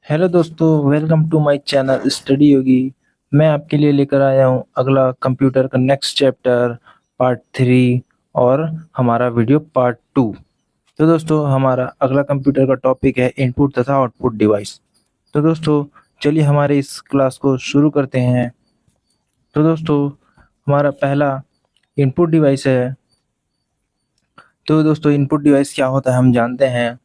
Hello दोस्तों, welcome to my channel study Yogi. मैं आपके लिए लेकर आया हूँ अगला कंप्यूटर का नेक्स्ट चैप्टर पार्ट 3 और हमारा वीडियो पार्ट 2। तो दोस्तों, हमारा अगला कंप्यूटर का टॉपिक है इनपुट तथा आउटपुट डिवाइस। तो दोस्तों, चलिए हमारे इस क्लास को शुरू करते हैं। तो दोस्तों, हमारा पहला इनपुट डिवाइस है। तो दोस्तों, इनपुट डिवाइस क्या होता है हम जानते हैं।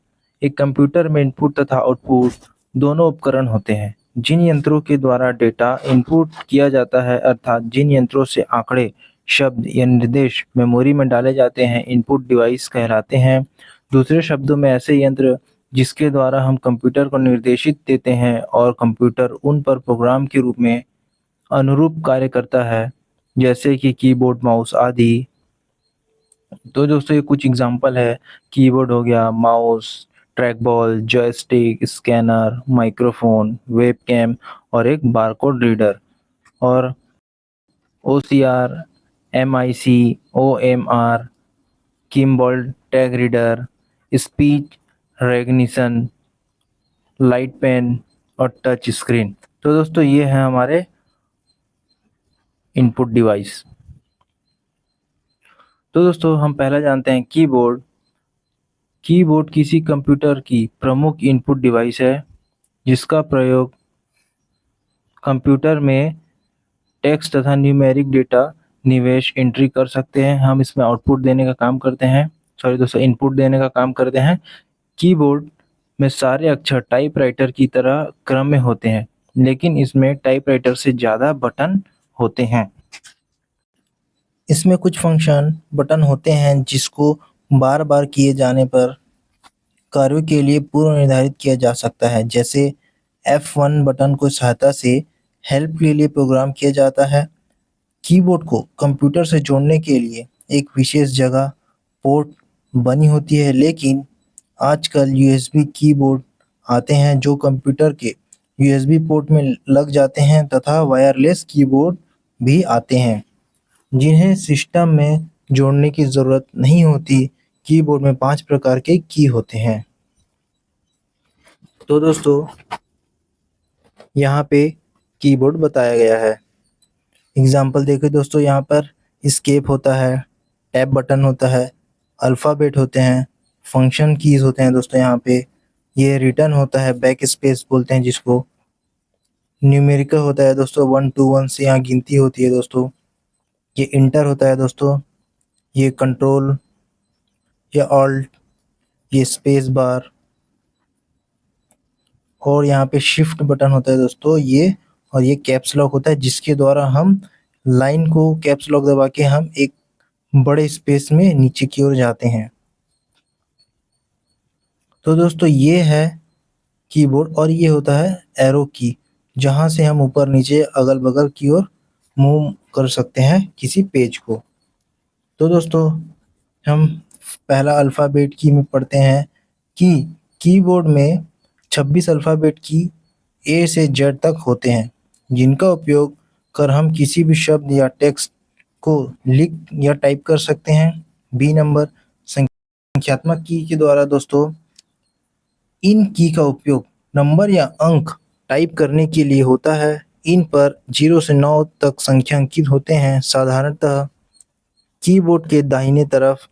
एक कंप्यूटर में इनपुट तथा आउटपुट दोनों उपकरण होते हैं जिन यंत्रों के द्वारा डेटा इनपुट किया जाता है, अर्थात जिन यंत्रों से आंकड़े, शब्द या निर्देश मेमोरी में डाले जाते हैं इनपुट डिवाइस कहलाते हैं। दूसरे शब्दों में ऐसे यंत्र जिसके द्वारा हम कंप्यूटर को निर्देशित देते हैं और कंप्यूटर उन पर प्रोग्राम के रूप में अनुरूप कार्य करता है, जैसे कि कीबोर्ड, माउस आदि। तो दोस्तों, ये कुछ एग्जांपल है। कीबोर्ड हो गया, mouse, track ball, joystick, scanner, microphone, webcam और एक बारकोड रीडर। और OCR, MIC, OMR, Kimball tag reader, speech recognition, light pen और टच स्क्रीन। तो दोस्तों, ये है हमारे इनपुट डिवाइस। तो दोस्तों, हम पहला जानते हैं कीबोर्ड। कीबोर्ड किसी कंप्यूटर की प्रमुख इनपुट डिवाइस है जिसका प्रयोग कंप्यूटर में टेक्स्ट तथा न्यूमेरिक डेटा निवेश एंट्री कर सकते हैं। हम इसमें आउटपुट देने का काम करते हैं, सॉरी दोस्तों, इनपुट देने का काम करते हैं। कीबोर्ड में सारे अक्षर टाइपराइटर की तरह क्रम में होते हैं, लेकिन इसमें टाइपराइटर से ज़्यादा बटन होते हैं। इसमें कुछ फंक्शन बटन होते हैं जिसको बार बार किए जाने पर कार्यों के लिए पूर्व निर्धारित किया जा सकता है। जैसे F1 बटन को सहायता से हेल्प के लिए प्रोग्राम किया जाता है। कीबोर्ड को कंप्यूटर से जोड़ने के लिए एक विशेष जगह पोर्ट बनी होती है, लेकिन आजकल यूएसबी कीबोर्ड आते हैं जो कंप्यूटर के यूएसबी पोर्ट में लग जाते हैं, तथा वायरलेस कीबोर्ड भी आते हैं जिन्हें सिस्टम में जोड़ने की ज़रूरत नहीं होती। कीबोर्ड में 5 प्रकार के की होते हैं। तो दोस्तों, यहाँ पे कीबोर्ड बताया गया है। एग्जाम्पल देखिए दोस्तों, यहाँ पर एस्केप होता है, टैब बटन होता है, अल्फ़ाबेट होते हैं, फंक्शन कीज़ होते हैं दोस्तों। यहाँ पे ये रिटर्न होता है, बैक स्पेस बोलते हैं जिसको। न्यूमेरिकल होता है दोस्तों, 1 to 1 से यहाँ गिनती होती है दोस्तों। ये इंटर होता है दोस्तों, ये कंट्रोल या ऑल्ट, ये स्पेस बार, और यहाँ पे शिफ्ट बटन होता है दोस्तों ये। और ये कैप्स लॉक होता है जिसके द्वारा हम लाइन को कैप्स लॉक दबा के हम एक बड़े स्पेस में नीचे की ओर जाते हैं। तो दोस्तों, ये है कीबोर्ड। और ये होता है एरो की, जहाँ से हम ऊपर नीचे अगल बगल की ओर मूव कर सकते हैं किसी पेज को। तो दोस्तों, हम पहला अल्फ़ाबेट की में पढ़ते हैं कि कीबोर्ड में 26 अल्फ़ाबेट की ए से जेड तक होते हैं जिनका उपयोग कर हम किसी भी शब्द या टेक्स्ट को लिख या टाइप कर सकते हैं। बी नंबर संख्यात्मक की के द्वारा दोस्तों, इन की का उपयोग नंबर या अंक टाइप करने के लिए होता है। इन पर 0 से 9 तक संख्या अंकित होते हैं। साधारणतः कीबोर्ड के दाहिने तरफ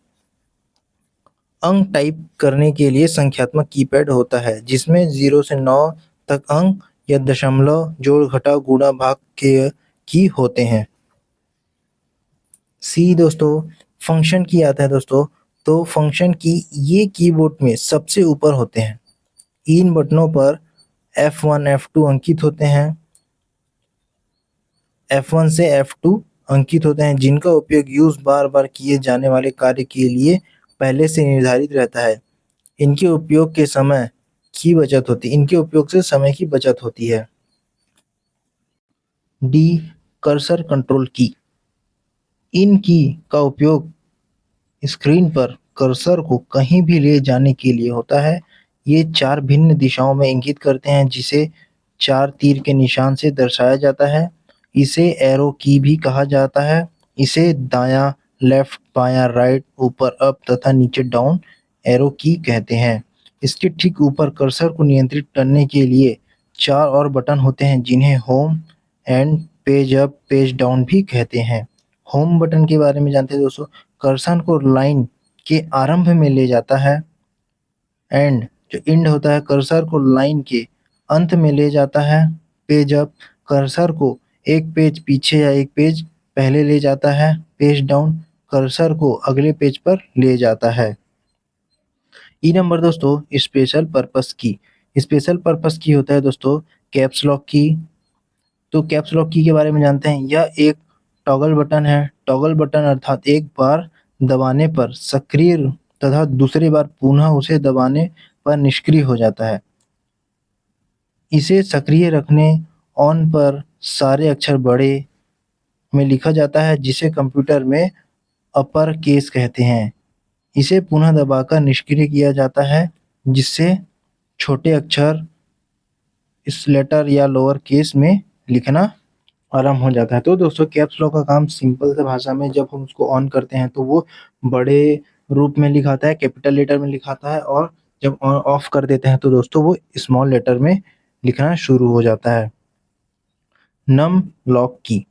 अंक टाइप करने के लिए संख्यात्मक कीपैड होता है जिसमें 0 से 9 तक अंक या दशमलव, जोड़, घटाव, गुणा, भाग के की होते हैं। सी दोस्तों, फंक्शन की आता है दोस्तों। तो फंक्शन की ये कीबोर्ड में सबसे ऊपर होते हैं। इन बटनों पर F1 F2 अंकित होते हैं। F1 से F2 अंकित होते हैं जिनका उपयोग यूज बार बार किए जाने वाले कार्य के लिए पहले से निर्धारित रहता है। इनके उपयोग के समय की बचत होती इनके उपयोग से समय की बचत होती है। डी, कर्सर कंट्रोल की। इन की का उपयोग स्क्रीन पर कर्सर को कहीं भी ले जाने के लिए होता है। ये 4 भिन्न दिशाओं में इंगित करते हैं जिसे 4 तीर के निशान से दर्शाया जाता है। इसे एरो की भी कहा जाता है। इसे दायां लेफ्ट, बायां राइट, ऊपर अप तथा नीचे डाउन एरो की कहते हैं। इसके ठीक ऊपर कर्सर को नियंत्रित करने के लिए 4 और बटन होते हैं जिन्हें home and page up page down भी कहते हैं। होम बटन के बारे में जानते हैं दोस्तों, कर्सर को लाइन के आरंभ में ले जाता है। एंड जो एंड होता है कर्सर को लाइन के अंत में ले जाता है। पेज अप कर्सर को एक पेज पीछे या एक पेज पहले ले जाता है। पेज डाउन कर्सर को अगले पेज पर ले जाता है। ई नंबर दोस्तों स्पेशल पर्पस की। स्पेशल पर्पस की होता है दोस्तों कैप्स लॉक की। तो कैप्स लॉक की के बारे में जानते हैं, यह एक टॉगल बटन है। टॉगल बटन अर्थात एक बार दबाने पर सक्रिय तथा दूसरी बार पुनः उसे दबाने पर निष्क्रिय हो जाता है। इसे सक्रिय रखने ऑन पर सारे अक्षर बड़े में लिखा जाता है जिसे कंप्यूटर में अपर केस कहते हैं। इसे पुनः दबाकर निष्क्रिय किया जाता है जिससे छोटे अक्षर इस लेटर या लोअर केस में लिखना आराम हो जाता है। तो दोस्तों कैप्स लॉक का काम सिंपल से भाषा में जब हम उसको ऑन करते हैं तो वो बड़े रूप में लिखाता है, कैपिटल लेटर में लिखाता है, और जब ऑफ कर देते हैं तो दोस्तों वो स्मॉल लेटर में लिखना शुरू हो जाता है। नम लॉक की।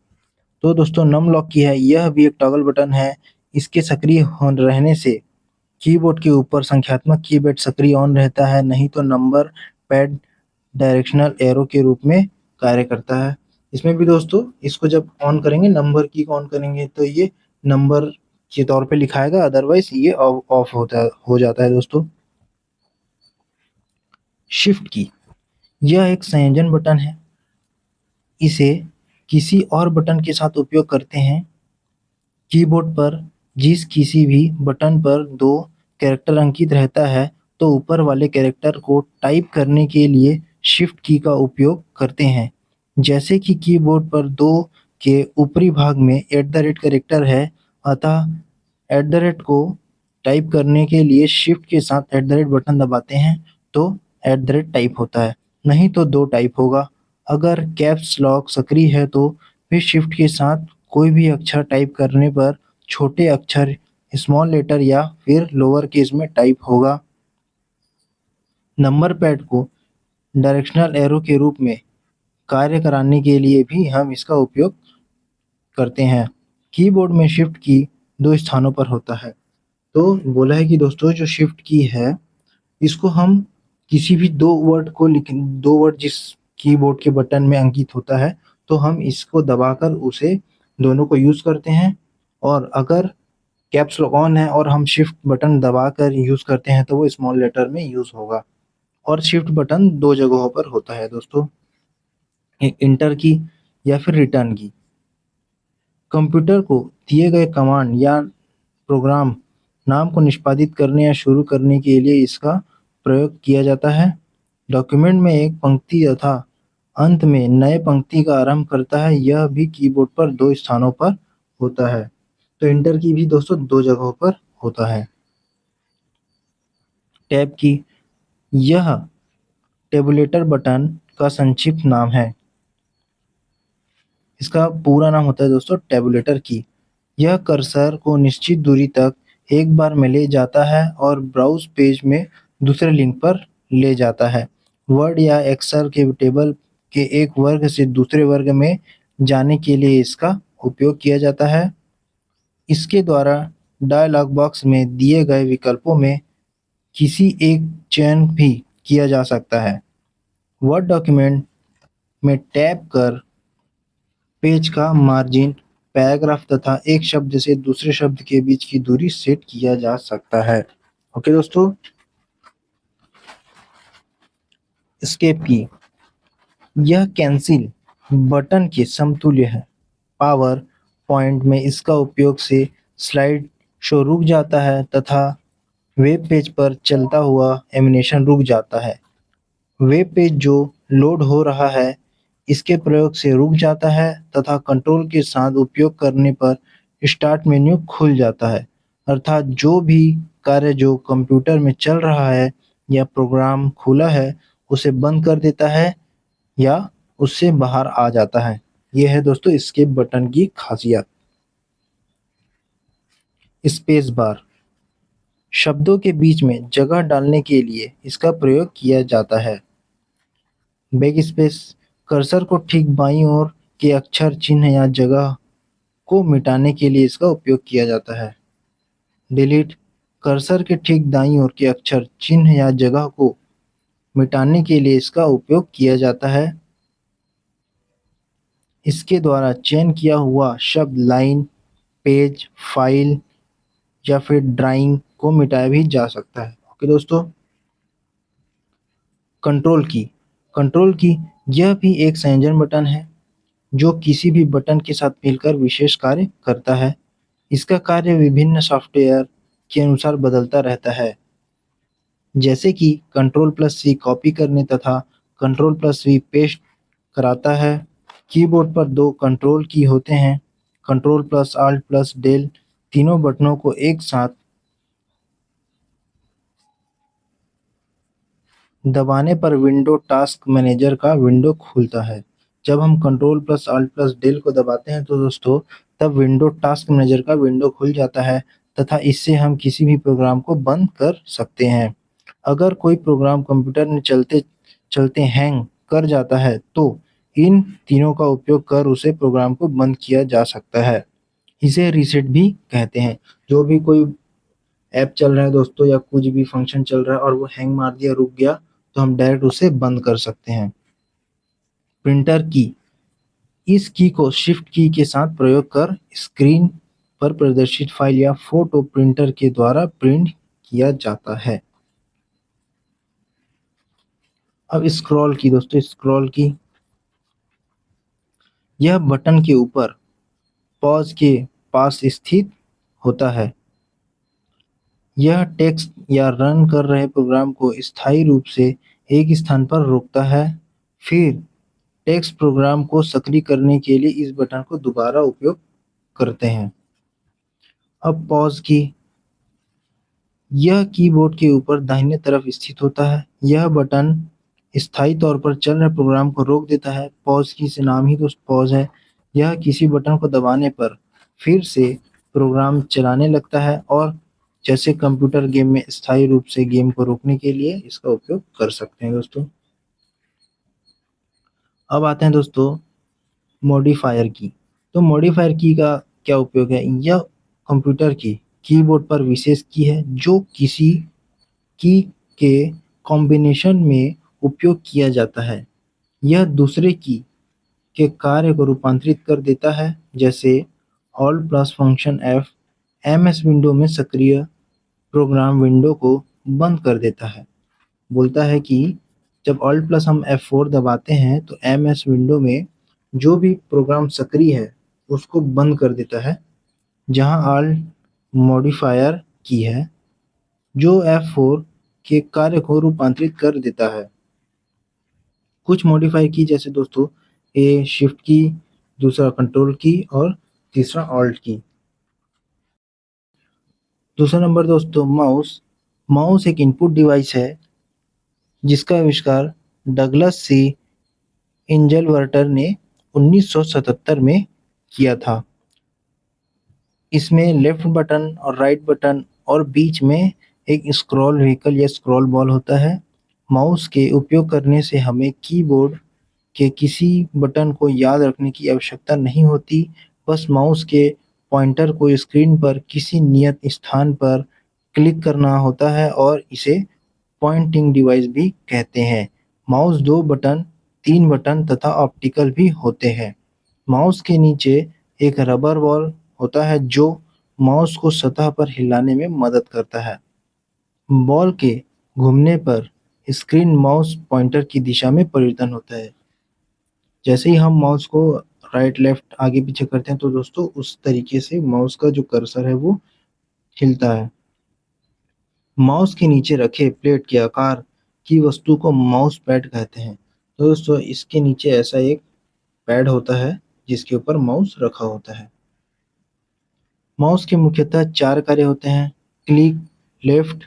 तो दोस्तों नम लॉक की है, यह भी एक टॉगल बटन है। इसके सक्रिय रहने से कीबोर्ड के ऊपर संख्यात्मक कीपैड सक्रिय ऑन रहता है, नहीं तो नंबर पैड डायरेक्शनल एरो के रूप में कार्य करता है। इसमें भी दोस्तों इसको जब ऑन करेंगे, नंबर की को ऑन करेंगे तो ये नंबर के तौर पे लिखाएगा, अदरवाइज ये ऑफ होता हो जाता है दोस्तों। शिफ्ट की, यह एक संयोजन बटन है। इसे किसी और बटन के साथ उपयोग करते हैं। कीबोर्ड पर जिस किसी भी बटन पर 2 कैरेक्टर अंकित रहता है तो ऊपर वाले कैरेक्टर को टाइप करने के लिए शिफ्ट की का उपयोग करते हैं। जैसे कि कीबोर्ड पर 2 के ऊपरी भाग में कैरेक्टर है, अतः को टाइप करने के लिए शिफ्ट के साथ बटन दबाते हैं तो टाइप होता है, नहीं तो 2 टाइप होगा। अगर कैप्स लॉक सक्रिय है तो फिर शिफ्ट के साथ कोई भी अक्षर टाइप करने पर छोटे अक्षर स्मॉल लेटर या फिर लोअर केस में टाइप होगा। नंबर पैड को डायरेक्शनल एरो के रूप में कार्य कराने के लिए भी हम इसका उपयोग करते हैं। कीबोर्ड में शिफ्ट की 2 स्थानों पर होता है। तो बोला है कि दोस्तों जो शिफ्ट की है इसको हम किसी भी 2 वर्ड जिस कीबोर्ड के बटन में अंकित होता है तो हम इसको दबाकर उसे दोनों को यूज़ करते हैं। और अगर कैप्स लॉक ऑन है और हम शिफ्ट बटन दबाकर यूज़ करते हैं तो वो स्मॉल लेटर में यूज़ होगा। और शिफ्ट बटन 2 जगहों पर होता है दोस्तों, एक इंटर की या फिर रिटर्न की। कंप्यूटर को दिए गए कमांड या प्रोग्राम नाम को निष्पादित करने या शुरू करने के लिए इसका प्रयोग किया जाता है। डॉक्यूमेंट में एक पंक्ति तथा अंत में नए पंक्ति का आरंभ करता है, यह भी कीबोर्ड पर 2 स्थानों पर होता है। तो इंटर की भी दोस्तों 2 जगहों पर होता है। टैब की, यह टेबुलेटर बटन का संक्षिप्त नाम है। इसका पूरा नाम होता है दोस्तों टैबुलेटर की। यह कर्सर को निश्चित दूरी तक एक बार में ले जाता है और ब्राउज़ पेज में दूसरे लिंक पर ले जाता है। वर्ड या एक्सेल के टेबल के एक वर्ग से दूसरे वर्ग में जाने के लिए इसका उपयोग किया जाता है। इसके द्वारा डायलॉग बॉक्स में दिए गए विकल्पों में किसी एक चयन भी किया जा सकता है। वर्ड डॉक्यूमेंट में टैब कर पेज का मार्जिन, पैराग्राफ तथा एक शब्द से दूसरे शब्द के बीच की दूरी सेट किया जा सकता है। ओके दोस्तों, एस्केप की, यह कैंसिल बटन के समतुल्य है। पावर पॉइंट में इसका उपयोग से स्लाइड शो रुक जाता है तथा वेब पेज पर चलता हुआ एनिमेशन रुक जाता है। वेब पेज जो लोड हो रहा है इसके प्रयोग से रुक जाता है तथा कंट्रोल के साथ उपयोग करने पर स्टार्ट मेन्यू खुल जाता है। अर्थात जो भी कार्य जो कंप्यूटर में चल रहा है या प्रोग्राम खुला है उसे बंद कर देता है या उससे बाहर आ जाता है। यह है दोस्तों एस्केप बटन की खासियत। स्पेस बार, शब्दों के बीच में जगह डालने के लिए इसका प्रयोग किया जाता है। बैकस्पेस कर्सर को ठीक बाईं ओर के अक्षर, चिन्ह या जगह को मिटाने के लिए इसका उपयोग किया जाता है। डिलीट कर्सर के ठीक दाईं ओर के अक्षर, चिन्ह या जगह को मिटाने के लिए इसका उपयोग किया जाता है। इसके द्वारा चयन किया हुआ शब्द, लाइन, पेज, फाइल या फिर ड्राइंग को मिटाया भी जा सकता है। ओके दोस्तों। कंट्रोल की। कंट्रोल की यह भी एक संयोजन बटन है जो किसी भी बटन के साथ मिलकर विशेष कार्य करता है। इसका कार्य विभिन्न सॉफ्टवेयर के अनुसार बदलता रहता है, जैसे कि Ctrl+C कॉपी करने तथा Ctrl+V पेस्ट कराता है। कीबोर्ड पर दो कंट्रोल की होते हैं, Ctrl+Alt+Del तीनों बटनों को एक साथ दबाने पर विंडो टास्क मैनेजर का विंडो खुलता है। जब हम Ctrl+Alt+Del को दबाते हैं तो दोस्तों तब विंडो टास्क मैनेजर का विंडो खुल जाता है तथा इससे हम किसी भी प्रोग्राम को बंद कर सकते हैं। अगर कोई प्रोग्राम कंप्यूटर में चलते चलते हैंग कर जाता है तो इन तीनों का उपयोग कर उसे प्रोग्राम को बंद किया जा सकता है। इसे रीसेट भी कहते हैं। जो भी कोई ऐप चल रहा है दोस्तों या कुछ भी फंक्शन चल रहा है और वो हैंग मार दिया, रुक गया, तो हम डायरेक्ट उसे बंद कर सकते हैं। प्रिंटर की। इस की को शिफ्ट की के साथ प्रयोग कर स्क्रीन पर प्रदर्शित फाइल या फोटो प्रिंटर के द्वारा प्रिंट किया जाता है। अब स्क्रॉल की दोस्तों, स्क्रॉल की यह बटन के ऊपर पॉज के पास स्थित होता है। यह टेक्स्ट या रन कर रहे प्रोग्राम को स्थायी रूप से एक स्थान पर रोकता है। फिर टेक्स्ट प्रोग्राम को सक्रिय करने के लिए इस बटन को दोबारा उपयोग करते हैं। अब पॉज की। यह कीबोर्ड के ऊपर दाहिने तरफ स्थित होता है। यह बटन स्थायी तौर पर चल रहे प्रोग्राम को रोक देता है। पॉज की से नाम ही दोस्त पॉज है। यह किसी बटन को दबाने पर फिर से प्रोग्राम चलाने लगता है और जैसे कंप्यूटर गेम में स्थायी रूप से गेम को रोकने के लिए इसका उपयोग कर सकते हैं दोस्तों। अब आते हैं दोस्तों मॉडिफायर की। तो मॉडिफायर की का क्या उपयोग है? यह कंप्यूटर की कीबोर्ड पर विशेष की है जो किसी की के कॉम्बिनेशन में उपयोग किया जाता है। यह दूसरे की के कार्य को रूपांतरित कर देता है, जैसे alt plus function F MS window में सक्रिय प्रोग्राम विंडो को बंद कर देता है। बोलता है कि जब ऑल्ट प्लस हम F4 दबाते हैं तो एमएस विंडो में जो भी प्रोग्राम सक्रिय है उसको बंद कर देता है। जहां ऑल्ट मॉडिफायर की है जो F4 के कार्य को रूपांतरित कर देता है। कुछ मॉडिफाई की जैसे दोस्तों ए शिफ्ट की, दूसरा कंट्रोल की और तीसरा ऑल्ट की। दूसरा नंबर दोस्तों माउस। माउस एक इनपुट डिवाइस है जिसका आविष्कार डगलस सी इंजलवर्टर ने 1977 में किया था। इसमें लेफ्ट बटन और राइट बटन और बीच में एक स्क्रॉल व्हीकल या स्क्रॉल बॉल होता है। माउस के उपयोग करने से हमें कीबोर्ड के किसी बटन को याद रखने की आवश्यकता नहीं होती। बस माउस के पॉइंटर को स्क्रीन पर किसी नियत स्थान पर क्लिक करना होता है और इसे पॉइंटिंग डिवाइस भी कहते हैं। माउस 2 बटन, 3 बटन तथा ऑप्टिकल भी होते हैं। माउस के नीचे एक रबर बॉल होता है जो माउस को सतह पर हिलाने में मदद करता है। बॉल के घूमने पर स्क्रीन माउस पॉइंटर की दिशा में परिवर्तन होता है। जैसे ही हम माउस को राइट लेफ्ट आगे पीछे करते हैं तो दोस्तों उस तरीके से माउस का जो कर्सर है वो हिलता है। माउस के नीचे रखे प्लेट के आकार की वस्तु को माउस पैड कहते हैं। तो दोस्तों इसके नीचे ऐसा एक पैड होता है जिसके ऊपर माउस रखा होता है। माउस के मुख्यतः 4 कार्य होते हैं। Click, left.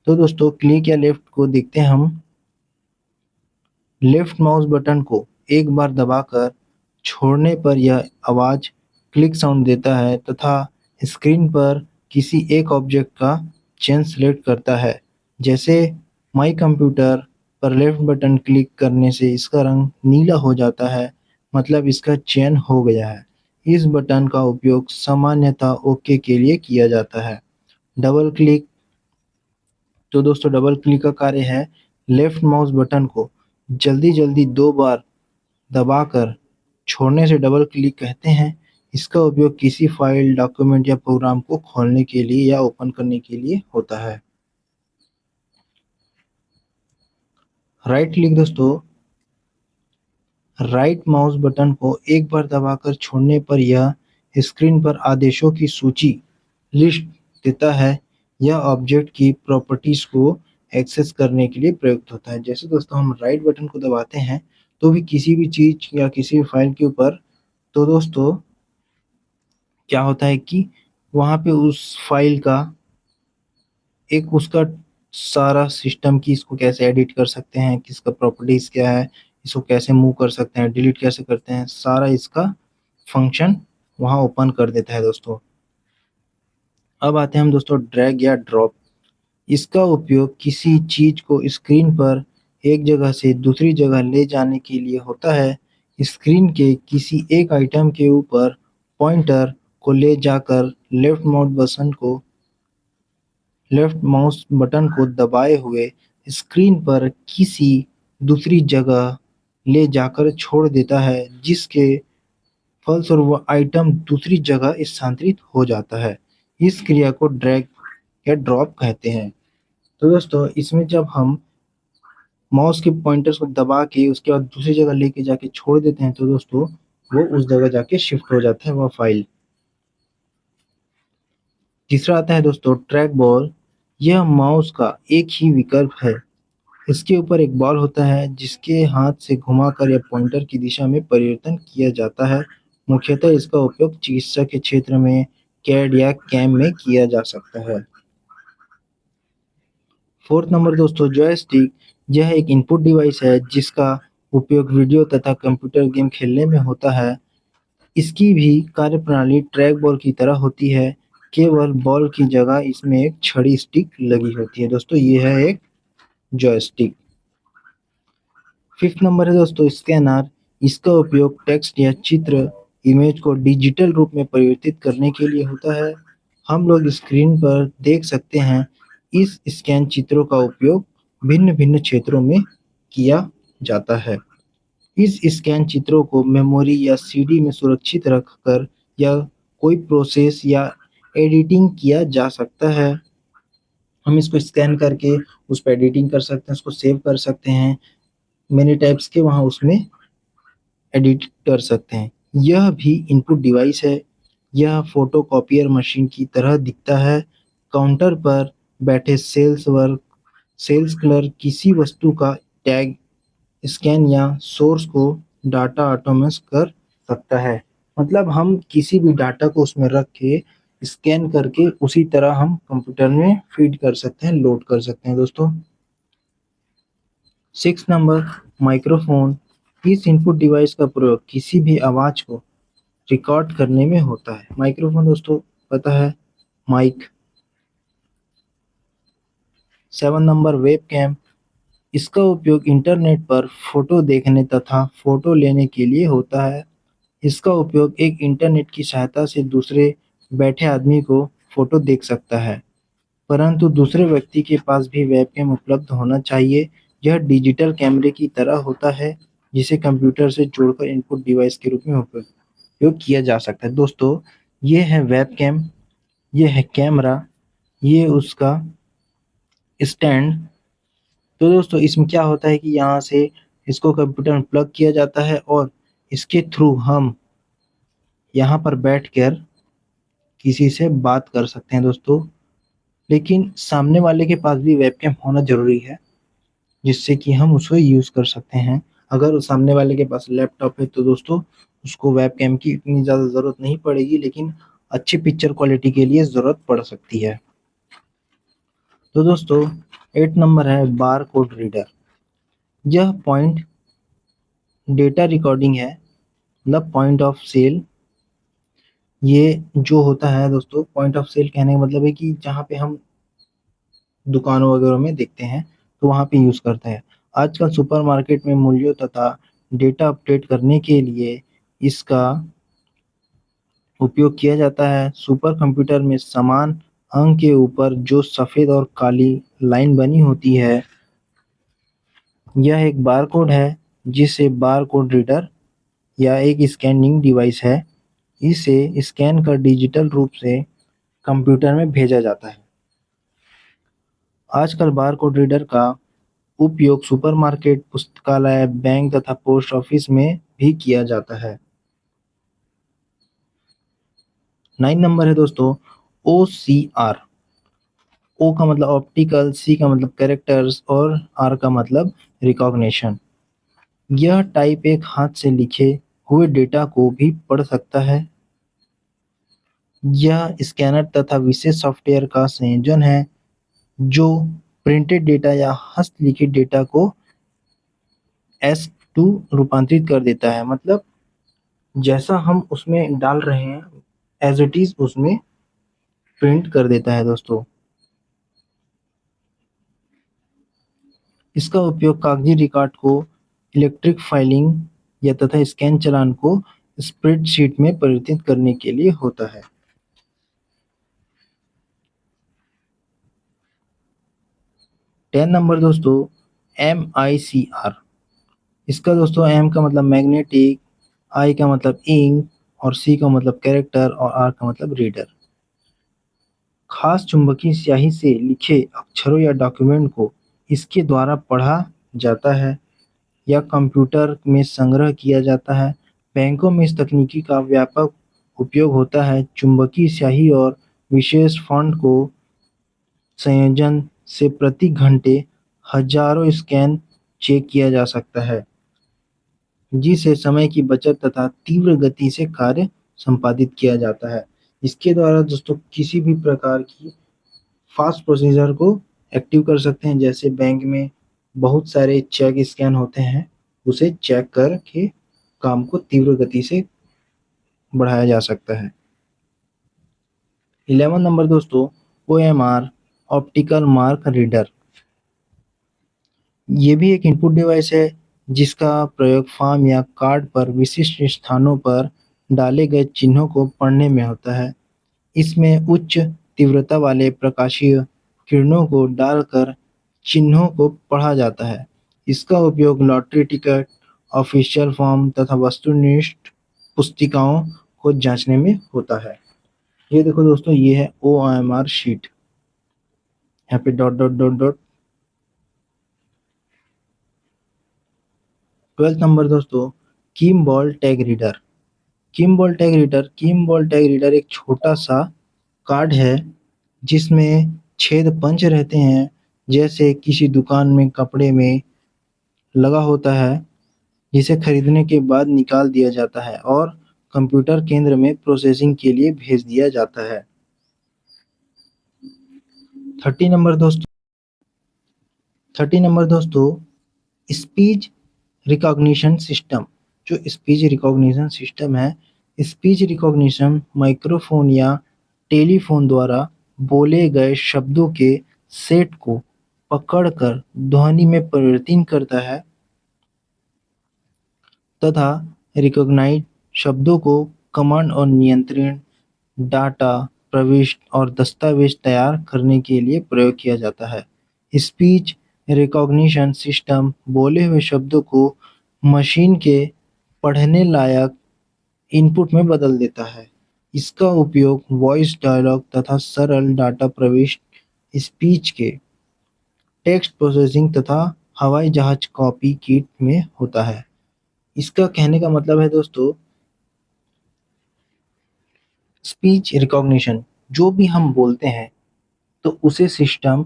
तो दोस्तों क्लिक या लेफ्ट को देखते हैं हम। लेफ्ट माउस बटन को एक बार दबाकर छोड़ने पर यह आवाज क्लिक साउंड देता है तथा स्क्रीन पर किसी एक ऑब्जेक्ट का चयन सेलेक्ट करता है, जैसे माई कंप्यूटर, पर लेफ्ट बटन क्लिक करने से इसका रंग नीला हो जाता है, मतलब इसका चयन हो गया है। इस बटन का उपयोग सामान्यतः ओके के लिए किया जाता है। Double click. तो दोस्तों डबल क्लिक का कार्य है लेफ्ट माउस बटन को जल्दी जल्दी 2 बार दबाकर छोड़ने से डबल क्लिक कहते हैं। इसका उपयोग किसी फाइल, डॉक्यूमेंट या प्रोग्राम को खोलने के लिए या ओपन करने के लिए होता है। राइट क्लिक दोस्तों, राइट माउस बटन को एक बार दबाकर छोड़ने पर यह स्क्रीन पर आदेशों की सूची लिस्ट देता है। यह ऑब्जेक्ट की प्रॉपर्टीज को एक्सेस करने के लिए प्रयुक्त होता है। जैसे दोस्तों हम राइट बटन को दबाते हैं तो भी किसी भी चीज या किसी भी फाइल के ऊपर, तो दोस्तों क्या होता है कि वहाँ पे उस फाइल का एक उसका सारा सिस्टम की इसको कैसे एडिट कर सकते हैं, किसका प्रॉपर्टीज क्या है, इसको कैसे मूव कर सकते हैं, डिलीट कैसे करते हैं, सारा इसका फंक्शन वहाँ ओपन कर देता है दोस्तों। अब आते हैं हम दोस्तों ड्रैग या ड्रॉप। इसका उपयोग किसी चीज को स्क्रीन पर एक जगह से दूसरी जगह ले जाने के लिए होता है। स्क्रीन के किसी एक आइटम के ऊपर पॉइंटर को ले जाकर लेफ्ट माउस बटन को दबाए हुए स्क्रीन पर किसी दूसरी जगह ले जाकर छोड़ देता है, जिसके फलस्वरूप वह आइटम दूसरी जगह स्थानांतरित हो जाता है। इस क्रिया को ड्रैग या ड्रॉप कहते हैं। तो दोस्तों इसमें जब हम माउस के पॉइंटर्स को दबा के उसके बाद दूसरी जगह लेके जाके छोड़ देते हैं तो दोस्तों वो उस जगह जाके शिफ्ट हो जाता है वह फाइल। तीसरा आता है दोस्तों ट्रैक बॉल। यह माउस का एक ही विकल्प है। इसके ऊपर एक बॉल होता है जिसके हाथ से घुमाकर या पॉइंटर की दिशा में परिवर्तन किया जाता है। मुख्यतः इसका उपयोग चिकित्सा के क्षेत्र में, कैड या कैम में किया जा सकता है। फोर्थ नंबर दोस्तों जॉयस्टिक। यह एक इनपुट डिवाइस है जिसका उपयोग वीडियो तथा कंप्यूटर गेम खेलने में होता है। इसकी भी कार्यप्रणाली ट्रैक बॉल की तरह होती है, केवल बॉल की जगह इसमें एक छड़ी स्टिक लगी होती है। दोस्तों ये है एक जॉयस्टिक। फिफ्थ नंबर है दोस्तों स्कैनर। इसका उपयोग टेक्स्ट या चित्र, इमेज को डिजिटल रूप में परिवर्तित करने के लिए होता है। हम लोग स्क्रीन पर देख सकते हैं इस स्कैन चित्रों का उपयोग भिन्न भिन्न क्षेत्रों में किया जाता है। इस स्कैन चित्रों को मेमोरी या सीडी में सुरक्षित रखकर या कोई प्रोसेस या एडिटिंग किया जा सकता है। हम इसको स्कैन करके उस पर एडिटिंग कर सकते हैं, उसको सेव कर सकते हैं, मेनी टाइप्स के वहाँ उसमें एडिट कर सकते हैं। यह भी इनपुट डिवाइस है। यह फोटोकॉपियर मशीन की तरह दिखता है। काउंटर पर बैठे सेल्स क्लर्क किसी वस्तु का टैग स्कैन या सोर्स को डाटा ऑटोमेट कर सकता है। मतलब हम किसी भी डाटा को उसमें रख के स्कैन करके उसी तरह हम कंप्यूटर में फीड कर सकते हैं, लोड कर सकते हैं दोस्तों। Six number microphone. इस इनपुट डिवाइस का प्रयोग किसी भी आवाज को रिकॉर्ड करने में होता है। माइक्रोफोन दोस्तों पता है, mic. Seven number web cam. इसका उपयोग इंटरनेट पर फोटो देखने तथा फोटो लेने के लिए होता है। इसका उपयोग एक इंटरनेट की सहायता से दूसरे बैठे आदमी को फोटो देख सकता है, परंतु दूसरे व्यक्ति के पास भी वेबकैम उपलब्ध होना चाहिए। यह डिजिटल कैमरे की तरह होता है जिसे कंप्यूटर से जोड़कर इनपुट डिवाइस के रूप में उपयोग किया जा सकता है। दोस्तों ये है वेबकैम, ये है कैमरा, ये उसका स्टैंड। तो दोस्तों इसमें क्या होता है कि यहाँ से इसको कंप्यूटर में प्लग किया जाता है और इसके थ्रू हम यहाँ पर बैठकर किसी से बात कर सकते हैं दोस्तों। लेकिन सामने वाले के पास भी वेबकैम होना ज़रूरी है जिससे कि हम उसको यूज़ कर सकते हैं। अगर उस सामने वाले के पास लैपटॉप है तो दोस्तों उसको वेबकैम की इतनी ज़्यादा ज़रूरत नहीं पड़ेगी, लेकिन अच्छी पिक्चर क्वालिटी के लिए ज़रूरत पड़ सकती है। तो दोस्तों 8 नंबर है बार कोड रीडर। यह पॉइंट डेटा रिकॉर्डिंग है, मतलब पॉइंट ऑफ सेल। ये जो होता है दोस्तों, पॉइंट ऑफ सेल कहने का मतलब है कि जहाँ पे हम दुकानों वगैरह में देखते हैं तो वहाँ पे यूज़ करते हैं। आजकल सुपरमार्केट में मूल्यों तथा डेटा अपडेट करने के लिए इसका उपयोग किया जाता है। सुपर कंप्यूटर में समान अंक के ऊपर जो सफ़ेद और काली लाइन बनी होती है, यह एक बारकोड है जिसे बारकोड रीडर या एक स्कैनिंग डिवाइस है। इसे स्कैन कर डिजिटल रूप से कंप्यूटर में भेजा जाता है। आजकल बारकोड रीडर का उपयोग सुपरमार्केट, पुस्तकालय, बैंक तथा पोस्ट ऑफिस में भी किया जाता है। 9 नंबर है दोस्तों OCR। ओ का मतलब ऑप्टिकल, सी का मतलब कैरेक्टर्स और आर का मतलब रिकॉग्निशन। यह टाइप एक हाथ से लिखे हुए डेटा को भी पढ़ सकता है। यह स्कैनर तथा विशेष सॉफ्टवेयर का संयोजन है जो प्रिंटेड डेटा या हस्तलिखित डेटा को S2 रूपांतरित कर देता है। मतलब जैसा हम उसमें डाल रहे हैं एज इट इज उसमें प्रिंट कर देता है दोस्तों। इसका उपयोग कागजी रिकॉर्ड को इलेक्ट्रिक फाइलिंग या तथा स्कैन चालान को स्प्रेडशीट में परिवर्तित करने के लिए होता है। 10 नंबर दोस्तों MICR। इसका दोस्तों M का मतलब मैग्नेटिक, I का मतलब इंक और C का मतलब कैरेक्टर और R का मतलब रीडर। खास चुंबकीय स्याही से लिखे अक्षरों या डॉक्यूमेंट को इसके द्वारा पढ़ा जाता है या कंप्यूटर में संग्रह किया जाता है। बैंकों में इस तकनीकी का व्यापक उपयोग होता है। चुंबकीय स्याही और विशेष फॉन्ट को संयोजन से प्रति घंटे हजारों स्कैन चेक किया जा सकता है, जिससे समय की बचत तथा तीव्र गति से कार्य संपादित किया जाता है। इसके द्वारा दोस्तों किसी भी प्रकार की फास्ट प्रोसीजर को एक्टिव कर सकते हैं। जैसे बैंक में बहुत सारे चेक स्कैन होते हैं, उसे चेक करके काम को तीव्र गति से बढ़ाया जा सकता है। 11 नंबर दोस्तों OMR, ऑप्टिकल मार्क रीडर। ये भी एक इनपुट डिवाइस है जिसका प्रयोग फॉर्म या कार्ड पर विशिष्ट स्थानों पर डाले गए चिन्हों को पढ़ने में होता है। इसमें उच्च तीव्रता वाले प्रकाशीय किरणों को डालकर चिन्हों को पढ़ा जाता है। इसका उपयोग लॉटरी टिकट, ऑफिशियल फॉर्म तथा वस्तुनिष्ठ पुस्तिकाओं को जांचने में होता है। ये देखो दोस्तों, ये है OMR शीट। यहाँ पे dot dot dot dot. 12 number दोस्तों किमबॉल टैग रीडर। किमबॉल टैग रीडर एक छोटा सा कार्ड है जिसमें छेद पंच रहते हैं, जैसे किसी दुकान में कपड़े में लगा होता है, जिसे खरीदने के बाद निकाल दिया जाता है और कंप्यूटर केंद्र में प्रोसेसिंग के लिए भेज दिया जाता है। 30 नंबर दोस्तों 30 नंबर दोस्तों स्पीच रिकॉग्निशन सिस्टम। जो स्पीच रिकॉग्निशन सिस्टम है, स्पीच रिकॉग्निशन माइक्रोफोन या टेलीफोन द्वारा बोले गए शब्दों के सेट को पकड़कर ध्वनि में परिवर्तित करता है तथा रिकॉग्नाइज्ड शब्दों को कमांड और नियंत्रण, डाटा प्रविष्टि और दस्तावेज तैयार करने के लिए प्रयोग किया जाता है। स्पीच रिकॉग्निशन सिस्टम बोले हुए शब्दों को मशीन के पढ़ने लायक इनपुट में बदल देता है। इसका उपयोग वॉइस डायलॉग तथा सरल डाटा प्रविष्टि, स्पीच के टेक्स्ट प्रोसेसिंग तथा हवाई जहाज कॉपी किट में होता है। इसका कहने का मतलब है दोस्तों, स्पीच रिकॉग्निशन जो भी हम बोलते हैं तो उसे सिस्टम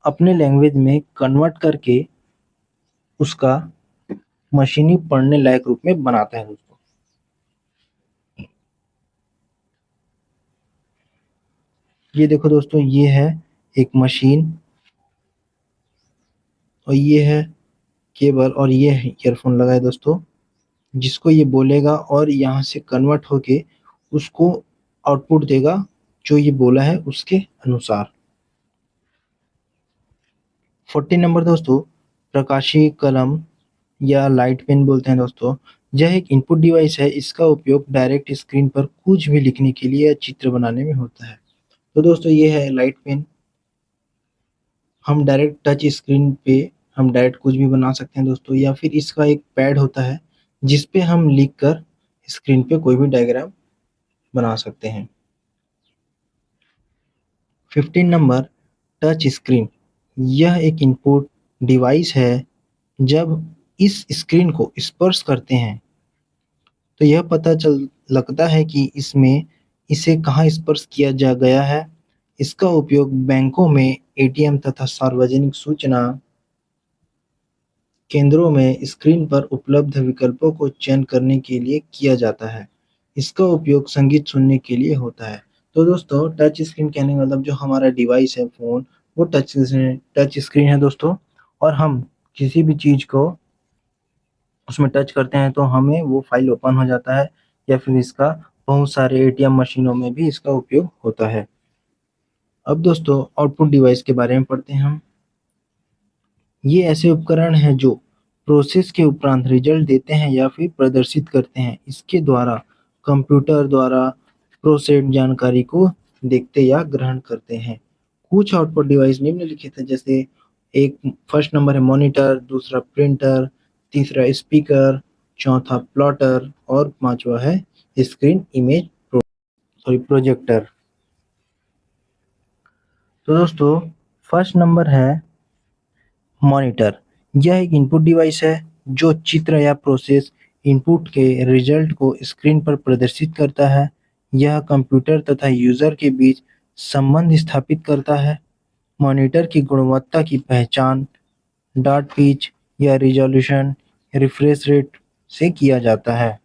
अपने लैंग्वेज में कन्वर्ट करके उसका मशीनी पढ़ने लायक रूप में बनाता है दोस्तों। ये देखो दोस्तों, ये है एक मशीन और ये है केबल और ये है ईयरफोन लगा है दोस्तों, जिसको ये बोलेगा और यहाँ से कन्वर्ट होके उसको आउटपुट देगा जो ये बोला है उसके अनुसार। 40 नंबर दोस्तों प्रकाशीय कलम या लाइट पेन बोलते हैं दोस्तों। यह एक इनपुट डिवाइस है। इसका उपयोग डायरेक्ट स्क्रीन पर कुछ भी लिखने के लिए या चित्र बनाने में होता है। तो दोस्तों ये है लाइट पेन। हम डायरेक्ट टच स्क्रीन पे हम डायरेक्ट कुछ भी बना सकते हैं दोस्तों, या फिर इसका एक पैड होता है जिस पे हम लिख कर स्क्रीन पे कोई भी डायग्राम बना सकते हैं। 15 नंबर टच स्क्रीन। यह एक इनपुट डिवाइस है। जब इस स्क्रीन को स्पर्श करते हैं तो यह पता चल लगता है कि इसमें इसे कहाँ स्पर्श किया जा गया है। इसका उपयोग बैंकों में, एटीएम तथा सार्वजनिक सूचना केंद्रों में स्क्रीन पर उपलब्ध विकल्पों को चयन करने के लिए किया जाता है। इसका उपयोग संगीत सुनने के लिए होता है। तो दोस्तों टच स्क्रीन कहने का मतलब जो हमारा डिवाइस है फ़ोन, वो टच स्क्रीन है दोस्तों। और हम किसी भी चीज़ को उसमें टच करते हैं तो हमें वो फाइल ओपन हो जाता है, या फिर इसका बहुत सारे एटीएम मशीनों में भी इसका उपयोग होता है। अब दोस्तों आउटपुट डिवाइस के बारे में पढ़ते हैं हम। ये ऐसे उपकरण हैं जो प्रोसेस के उपरांत रिजल्ट देते हैं या फिर प्रदर्शित करते हैं। इसके द्वारा कंप्यूटर द्वारा प्रोसेस्ड जानकारी को देखते या ग्रहण करते हैं। कुछ आउटपुट डिवाइस निम्नलिखित है, जैसे एक फर्स्ट नंबर है मॉनिटर, दूसरा प्रिंटर, तीसरा स्पीकर, चौथा प्लॉटर और पांचवा है स्क्रीन इमेज प्रोजेक्टर। तो दोस्तों फर्स्ट नंबर है मॉनिटर। यह एक इनपुट डिवाइस है जो चित्र या प्रोसेस इनपुट के रिजल्ट को स्क्रीन पर प्रदर्शित करता है। यह कंप्यूटर तथा यूजर के बीच संबंध स्थापित करता है। मॉनिटर की गुणवत्ता की पहचान डॉट पिच या रिजोल्यूशन, रिफ्रेश रेट से किया जाता है।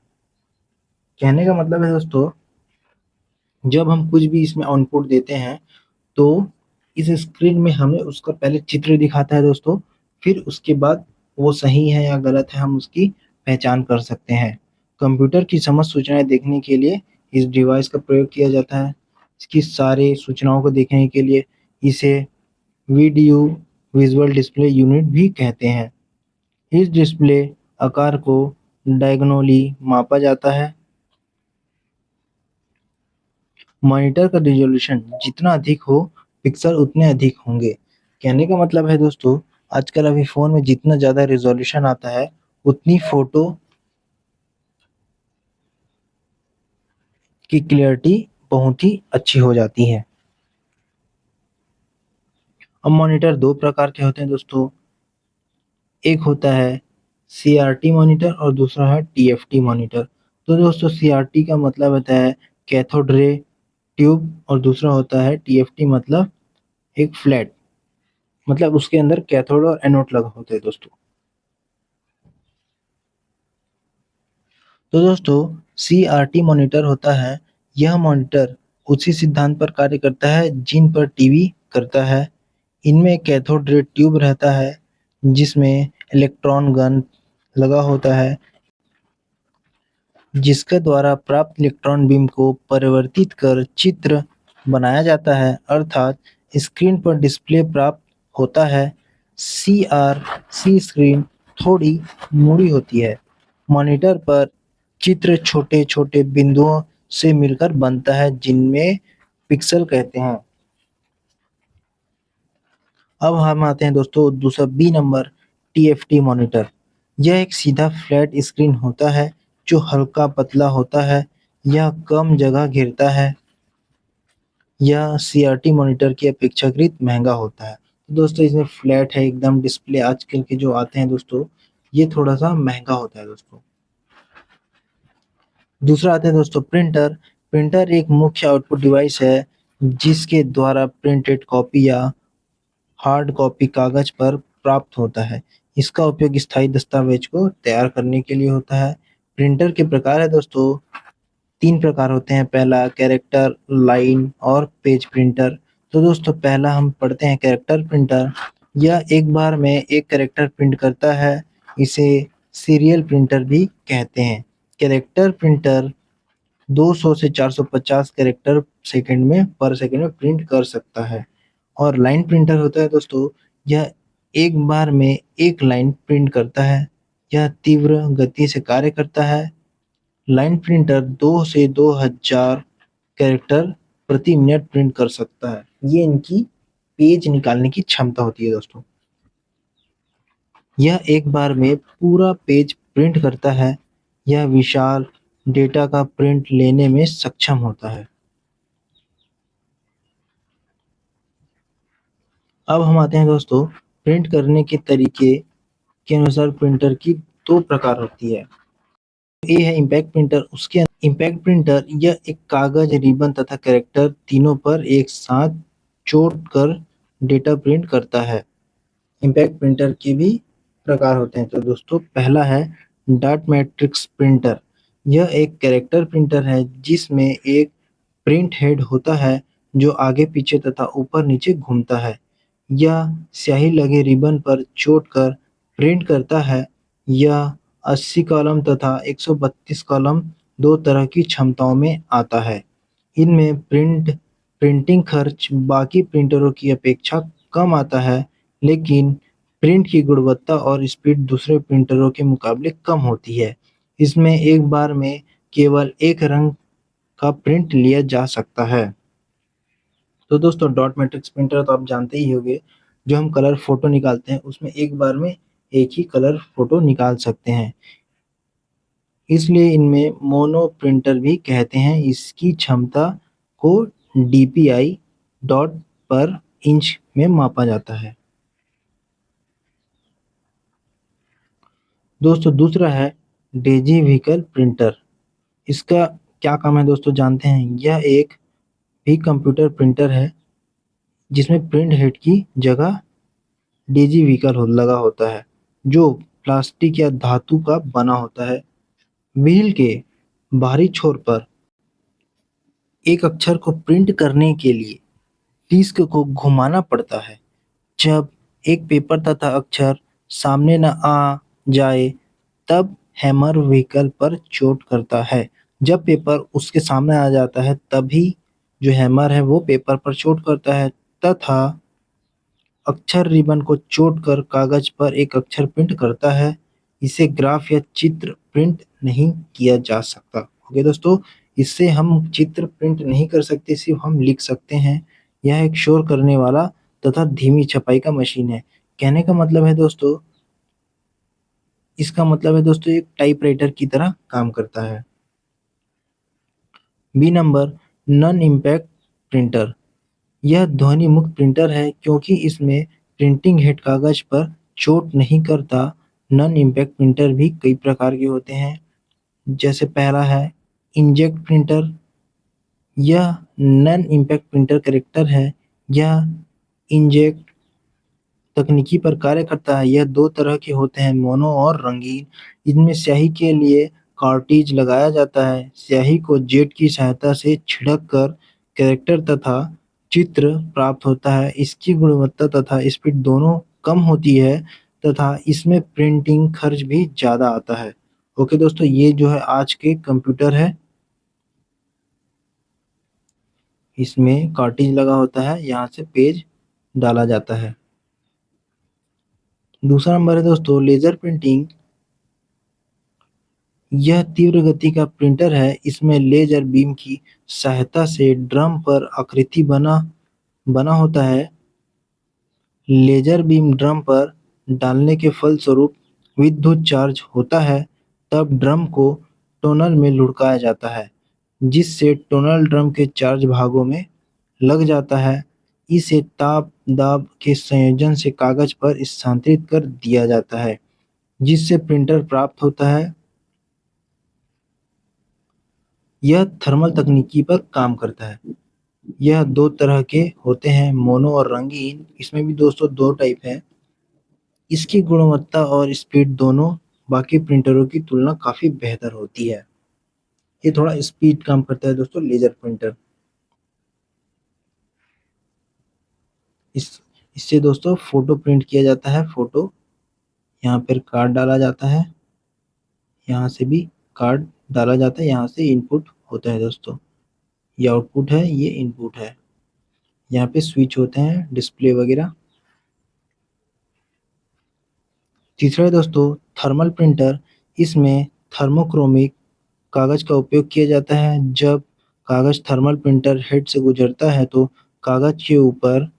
कहने का मतलब है दोस्तों, जब हम कुछ भी इसमें आउटपुट देते हैं तो इस स्क्रीन में हमें उसका पहले चित्र दिखाता है दोस्तों, फिर उसके बाद वो सही है या गलत है हम उसकी पहचान कर सकते हैं। कंप्यूटर की समस्त सूचनाएं देखने के लिए इस डिवाइस का प्रयोग किया जाता है। इसकी सारी सूचनाओं को देखने के लिए इसे वीडियो विजुअल डिस्प्ले यूनिट भी कहते हैं। इस डिस्प्ले आकार को डायगोनली मापा जाता है। मॉनिटर का रिजोल्यूशन जितना अधिक हो, पिक्सल उतने अधिक होंगे। कहने का मतलब है दोस्तों, आजकल अभी फ़ोन में जितना ज़्यादा रिजोल्यूशन आता है, उतनी फ़ोटो की क्लैरिटी बहुत ही अच्छी हो जाती है। अब मॉनिटर 2 प्रकार के होते हैं दोस्तों। एक होता है सीआरटी मॉनिटर और दूसरा है टीएफटी मॉनिटर। तो दोस्तों सीआरटी का मतलब होता है कैथोड रे ट्यूब, और दूसरा होता है टीएफटी मतलब एक फ्लैट, मतलब उसके अंदर कैथोड और एनोड लगा होता है दोस्तों। तो दोस्तों सीआरटी मॉनिटर होता है, यह मॉनिटर उसी सिद्धांत पर कार्य करता है जिन पर टीवी करता है। इनमें कैथोड रे ट्यूब रहता है जिसमें इलेक्ट्रॉन गन लगा होता है, जिसके द्वारा प्राप्त इलेक्ट्रॉन बीम को परिवर्तित कर चित्र बनाया जाता है, अर्थात स्क्रीन पर डिस्प्ले प्राप्त होता है। सीआरसी स्क्रीन थोड़ी मुड़ी होती है। मॉनिटर पर चित्र छोटे-छोटे बिंदुओं से मिलकर बनता है जिनमें पिक्सल कहते हैं। अब हम आते हैं दोस्तों दूसरा बी नंबर टीएफटी मॉनिटर। यह एक सीधा फ्लैट स्क्रीन होता है जो हल्का पतला होता है। यह कम जगह घेरता है। यह सीआरटी मॉनिटर की अपेक्षाकृत महंगा होता है। तो दोस्तों इसमें फ्लैट है एकदम डिस्प्ले, आजकल के जो आते हैं दोस्तों, ये थोड़ा सा महंगा होता है दोस्तों। दूसरा आता है दोस्तों प्रिंटर। प्रिंटर एक मुख्य आउटपुट डिवाइस है जिसके द्वारा प्रिंटेड कॉपी या हार्ड कॉपी कागज पर प्राप्त होता है। इसका उपयोग स्थायी दस्तावेज को तैयार करने के लिए होता है। प्रिंटर के प्रकार है दोस्तों, 3 प्रकार होते हैं। पहला कैरेक्टर, लाइन और पेज प्रिंटर। तो दोस्तों पहला हम पढ़ते हैं कैरेक्टर प्रिंटर। यह एक बार में एक कैरेक्टर प्रिंट करता है। इसे सीरियल प्रिंटर भी कहते हैं। कैरेक्टर प्रिंटर 200 से 450 कैरेक्टर सेकंड में पर सेकंड में प्रिंट कर सकता है। और लाइन प्रिंटर होता है दोस्तों, यह एक बार में एक लाइन प्रिंट करता है। यह तीव्र गति से कार्य करता है। लाइन प्रिंटर 2 से 2000 कैरेक्टर प्रति मिनट प्रिंट कर सकता है। ये इनकी पेज निकालने की क्षमता होती है दोस्तों। यह एक बार में पूरा पेज प्रिंट करता है। यह विशाल डेटा का प्रिंट लेने में सक्षम होता है। अब हम आते हैं दोस्तों प्रिंट करने के तरीके के अनुसार प्रिंटर की दो प्रकार होती है। ए है इम्पैक्ट प्रिंटर। उसके इम्पैक्ट प्रिंटर यह एक कागज, रिबन तथा कैरेक्टर तीनों पर एक साथ जोड़ कर डेटा प्रिंट करता है। इम्पैक्ट प्रिंटर के भी प्रकार होते हैं। तो दोस्तों पहला है डॉट मैट्रिक्स प्रिंटर। यह एक कैरेक्टर प्रिंटर है जिसमें एक प्रिंट हेड होता है जो आगे पीछे तथा ऊपर नीचे घूमता है। यह स्याही लगे रिबन पर जोड़कर प्रिंट करता है। यह 80 कॉलम तथा 132 कॉलम दो तरह की क्षमताओं में आता है। इनमें प्रिंटिंग खर्च बाकी प्रिंटरों की अपेक्षा कम आता है, लेकिन प्रिंट की गुणवत्ता और स्पीड दूसरे प्रिंटरों के मुकाबले कम होती है। इसमें एक बार में केवल एक रंग का प्रिंट लिया जा सकता है। तो दोस्तों डॉट मैट्रिक्स प्रिंटर तो आप जानते ही होंगे, जो हम कलर फोटो निकालते हैं उसमें एक बार में एक ही कलर फोटो निकाल सकते हैं। इसलिए इनमें मोनो प्रिंटर भी कहते हैं। इसकी क्षमता को डीपीआई डॉट पर इंच में मापा जाता है। दोस्तों दूसरा है डेजी व्हीकल प्रिंटर। इसका क्या काम है दोस्तों जानते हैं। यह एक भी कंप्यूटर प्रिंटर है जिसमें प्रिंट हेड की जगह डेजी व्हीकल लगा होता है जो प्लास्टिक या धातु का बना होता है। व्हील के बाहरी छोर पर एक अक्षर को प्रिंट करने के लिए डिस्क को घुमाना पड़ता है। जब एक पेपर तथा अक्षर सामने न आ जाए तब हैमर व्हीकल पर चोट करता है। जब पेपर उसके सामने आ जाता है तभी जो हैमर है वो पेपर पर चोट करता है तथा अक्षर रिबन को जोड़कर कागज पर एक अक्षर प्रिंट करता है। इसे ग्राफ या चित्र प्रिंट नहीं किया जा सकता। ओके दोस्तों, इससे हम चित्र प्रिंट नहीं कर सकते, सिर्फ हम लिख सकते हैं। यह एक शोर करने वाला तथा धीमी छपाई का मशीन है। कहने का मतलब है दोस्तों, इसका मतलब है दोस्तों एक टाइपराइटर की तरह काम करता है। B number non impact printer. यह ध्वनि मुक्त प्रिंटर है क्योंकि इसमें प्रिंटिंग हेड कागज पर चोट नहीं करता। नॉन इम्पैक्ट प्रिंटर भी कई प्रकार के होते हैं। जैसे पहला है इंकजेट प्रिंटर। यह नॉन इम्पैक्ट प्रिंटर कैरेक्टर है। यह इंकजेट तकनीकी पर कार्य करता है। यह दो तरह के होते हैं, मोनो और रंगीन। इनमें स्याही के लिए कार्ट्रिज लगाया जाता है। स्याही को जेट की सहायता से छिड़क कर कैरेक्टर तथा चित्र प्राप्त होता है। इसकी गुणवत्ता तथा स्पीड दोनों कम होती है तथा इसमें प्रिंटिंग खर्च भी ज़्यादा आता है। ओके दोस्तों, ये जो है आज के कंप्यूटर है। इसमें कार्ट्रिज लगा होता है, यहाँ से पेज डाला जाता है। दूसरा नंबर है दोस्तों लेजर प्रिंटिंग। यह तीव्र गति का प्रिंटर है। इसमें लेजर बीम की सहायता से ड्रम पर आकृति बना बना होता है। लेजर बीम ड्रम पर डालने के फलस्वरूप विद्युत चार्ज होता है। तब ड्रम को टोनल में लुढ़काया जाता है जिससे टोनल ड्रम के चार्ज भागों में लग जाता है। इसे ताप दाब के संयोजन से कागज पर स्थानांतरित कर दिया जाता है जिससे प्रिंटर प्राप्त होता है। यह थर्मल तकनीकी पर काम करता है। यह दो तरह के होते हैं, मोनो और रंगीन। इसमें भी दोस्तों दो टाइप है। इसकी गुणवत्ता और स्पीड दोनों बाकी प्रिंटरों की तुलना काफी बेहतर होती है। ये थोड़ा स्पीड काम करता है दोस्तों लेजर प्रिंटर। इस इससे दोस्तों फोटो प्रिंट किया जाता है। फोटो यहाँ पर कार्ड डाला जाता है, यहाँ से भी कार्ड डाला जाता है, यहाँ से इनपुट होता है दोस्तों। ये आउटपुट है, ये इनपुट है। यहाँ पे स्विच होते हैं, डिस्प्ले वगैरह। तीसरा है दोस्तों थर्मल प्रिंटर। इसमें थर्मोक्रोमिक कागज का उपयोग किया जाता है। जब कागज थर्मल प्रिंटर हेड से गुजरता है तो कागज के ऊपर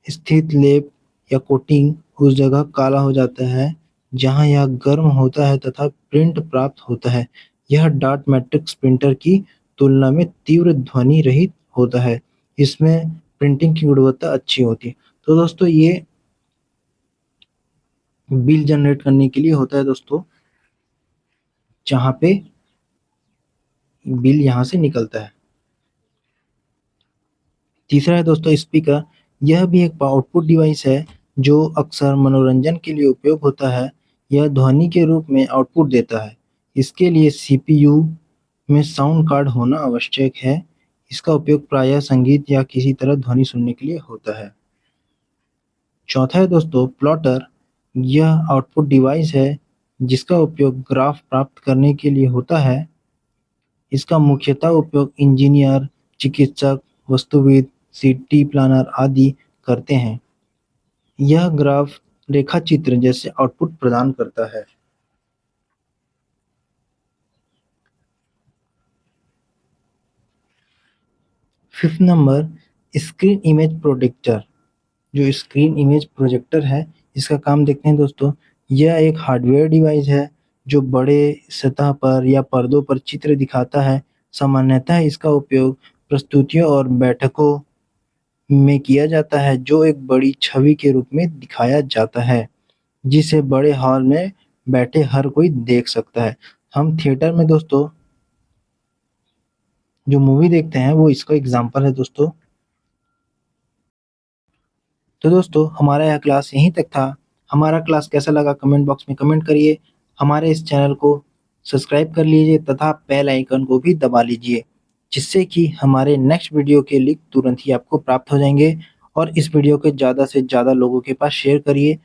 स्थित लेप या कोटिंग उस जगह काला हो जाता है जहां यह गर्म होता है तथा प्रिंट प्राप्त होता है। यह डॉट मैट्रिक्स प्रिंटर की तुलना में तीव्र ध्वनि रहित होता है। इसमें प्रिंटिंग की गुणवत्ता अच्छी होती है। तो दोस्तों ये बिल जनरेट करने के लिए होता है दोस्तों, जहाँ पे बिल यहाँ से निकलता है। तीसरा है दोस्तों स्पीकर। यह भी एक आउटपुट डिवाइस है जो अक्सर मनोरंजन के लिए उपयोग होता है। यह ध्वनि के रूप में आउटपुट देता है। इसके लिए सीपीयू में साउंड कार्ड होना आवश्यक है। इसका उपयोग प्रायः संगीत या किसी तरह ध्वनि सुनने के लिए होता है। चौथा है दोस्तों प्लॉटर। यह आउटपुट डिवाइस है जिसका उपयोग ग्राफ प्राप्त करने के लिए होता है। इसका मुख्यतः उपयोग इंजीनियर, चिकित्सक, वास्तुविद, सिटी प्लानर आदि करते हैं। यह ग्राफ रेखाचित्र जैसे आउटपुट प्रदान करता है। Fifth number screen image projector. जो स्क्रीन इमेज प्रोजेक्टर है इसका काम देखते हैं दोस्तों। यह एक हार्डवेयर डिवाइस है जो बड़े सतह पर या पर्दों पर चित्र दिखाता है। सामान्यतः इसका उपयोग प्रस्तुतियों और बैठकों में किया जाता है जो एक बड़ी छवि के रूप में दिखाया जाता है जिसे बड़े हॉल में बैठे हर कोई देख सकता है। हम थिएटर में दोस्तों जो मूवी देखते हैं वो इसका एग्जाम्पल है दोस्तों। तो दोस्तों हमारा यह क्लास यहीं तक था। हमारा क्लास कैसा लगा कमेंट बॉक्स में कमेंट करिए। हमारे इस चैनल को सब्सक्राइब कर लीजिए तथा बेल आइकन को भी दबा लीजिए जिससे कि हमारे नेक्स्ट वीडियो के लिंक तुरंत ही आपको प्राप्त हो जाएंगे। और इस वीडियो को ज़्यादा से ज़्यादा लोगों के पास शेयर करिए